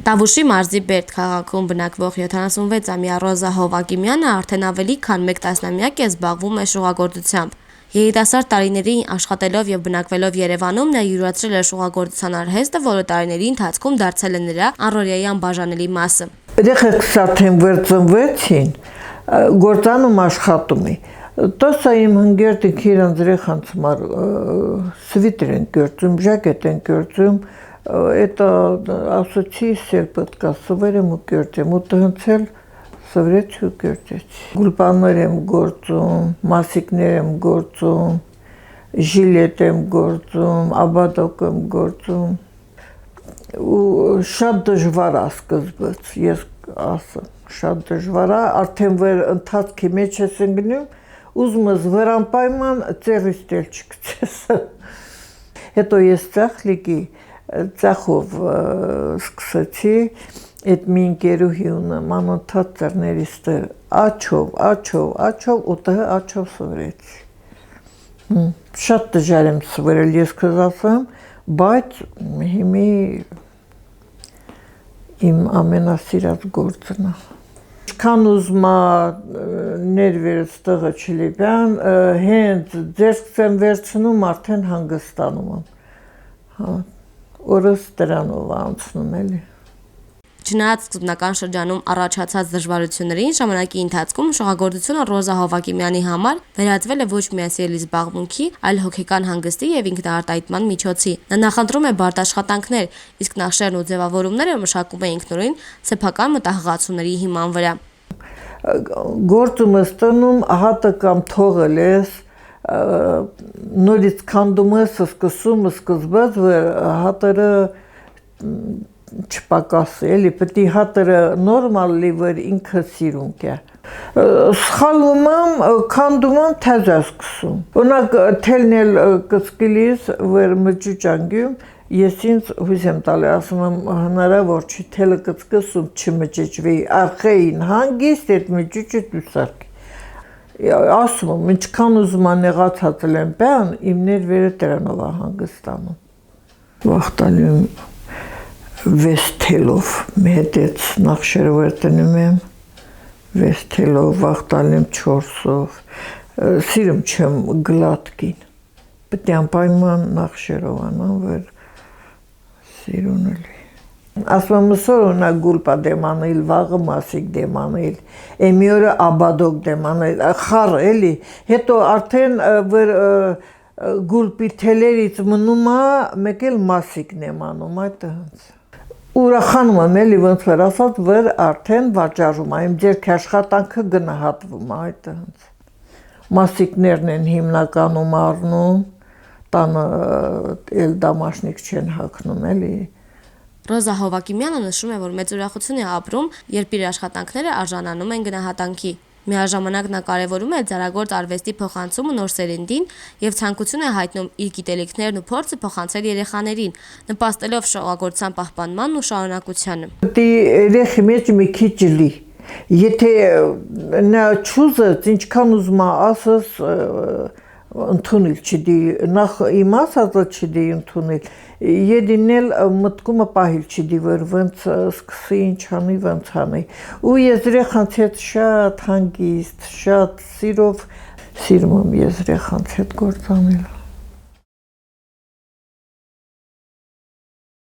Տավուշի մարզի Բերդ քաղաքում բնակվող 76-ամյա Ռոզա Հովակիմյանը արդեն ավելի քան 1 տասնամյակ է զբաղվում է շուղագործությամբ։ Երիտասարդ տարիներին աշխատելով եւ բնակվելով Երևանում նա յուրացրել է շուղագործության արհեստը, որը տարիների ընթացքում դարձել է նրա առօրյայի անբաժանելի մասը։ Երեխեք սաթեն ծնվեցին, գործանում աշխատում է։ Տասը իմ հնգերտիկ իրանց երեխանց համար սվիտեր են գործում, ժակետ են գործում, это ասոցի սել պետք է սվերեմ ու գործեմ, ու տհնցել սվրեց ու գործեց։ Գուլպաններ եմ գործում, մասիկներ եմ գործում, ժիլետ եմ գործում, աբադոկ եմ գործում, ու շատ դժվար է սկզբից, ես ասեմ, շատ դժվար է, արդեն վեր ընթացքի մեջ ես ընկնում, ուզում ես վրանպայման ծերից տել չկցես։ Հետո ես ծախլիկի ծախով սկսեցի, այդ մի ընկերուհի ունեմ, անընդհատ ծերներից տեր, աչով, ու տղը աչով սվրեցի։ Շատ դժվար եմ սվրել, ես քեզ ասեմ, բայց հիմի իմ ամենասիրած գործն է։ Քան ուզում ներվերս տղը չլիբյան, հենց ձերքս եմ վերցնում, արդեն հանգստանում եմ։ Օրս դրանով անցնում էլի։ Չնայած սկզբնական շրջանում առաջացած դժվարություններին, ժամանակի ընթացքում շուղագործությունը Ռոզա Հովակիմյանի համար վերածվել է ոչ միայն սիրելի զբաղմունքի, այլ հոգեկան հանգստի եւ ինքնաարտահայտման միջոցի։ Նա նախընտրում է բարդ աշխատանքներ, իսկ նախշերն ու ձևավորումները մշակում է ինքնուրույն սեփական մտահղացումների հիման վրա։ Գործում ես տնում, հատը կամ թողել ես, նորից քանդում ես, սկսում սկզբից, որ հատերը չպակասի, էլի, պետք է հատերը նորմալ լի, որ ինքը սիրունք է։ Սխալվում եմ, քանդում եմ, թեզա սկսում։ Օրինակ թելնել կսկիլիս, որ մջուճանգում, ես ինձ հույս եմ տալի, ասում եմ հնարավոր չի թելը կծկսում չմջջվի, արխեին հանգիստ այդ մջուճը դուսարքի։ Ասում եմ, ինչքան ուզում անեղացածել եմ բան, իմ ներվերը դրանով է հանգստանում։ Վախտալի եմ 6 թելով մեհետեց նախշերը որ տնում եմ, 6 թելով, վախտալի եմ 4-ով, սիրում չեմ գլատկին, պետք է անպայման նախշերով անամ, որ սիրուն էլի։ Ասում եմ մսոր ունա գուլպա դեմ անել, վաղը մասիկ դեմ անել, մի օրը աբադոկ դեմ անել, խառ էլի, հետո արդեն որ գուլպի թելերից մնում է, մեկ էլ մասիկն եմ անում, այդ հենց։ Ուրախանում եմ էլի ոնց որ ասած, որ արդեն վաճառում է, իմ ձերքի աշխատանքը գնահատվում է, այդ հենց։ Մասիկներն են հիմնականում առնում, տանը էլ դամաշնիկ չեն հագնում էլի։ Ռոզա Հովակիմյանը նշում է, որ մեծ ուրախություն է ապրում, երբ իր աշխատանքները արժանանում են գնահատանքի։ Միաժամանակ նա կարևորում է ձեռագործ արվեստի փոխանցումը նոր սերնդին եւ ցանկություն է հայտնում իր գիտելիքներն ու փորձը փոխանցել երեխաներին, նպաստելով շուղագործության պահպանմանն ու շարունակությանը։ Դի երեխի մեջ մի քիչ լի։ Եթե նա չուզը, ինչքան ուզում է ասես ընդունել չդի, նախ իմ ասածը չդի ընդունել, եդինել մտքումը պահիլ չդի, որ ոնց սկսի, ինչ անի, ոնց անի։ Ու ես երեխանց հետ շատ հանգիստ, շատ սիրով սիրում եմ ես երեխանց հետ գործ անել։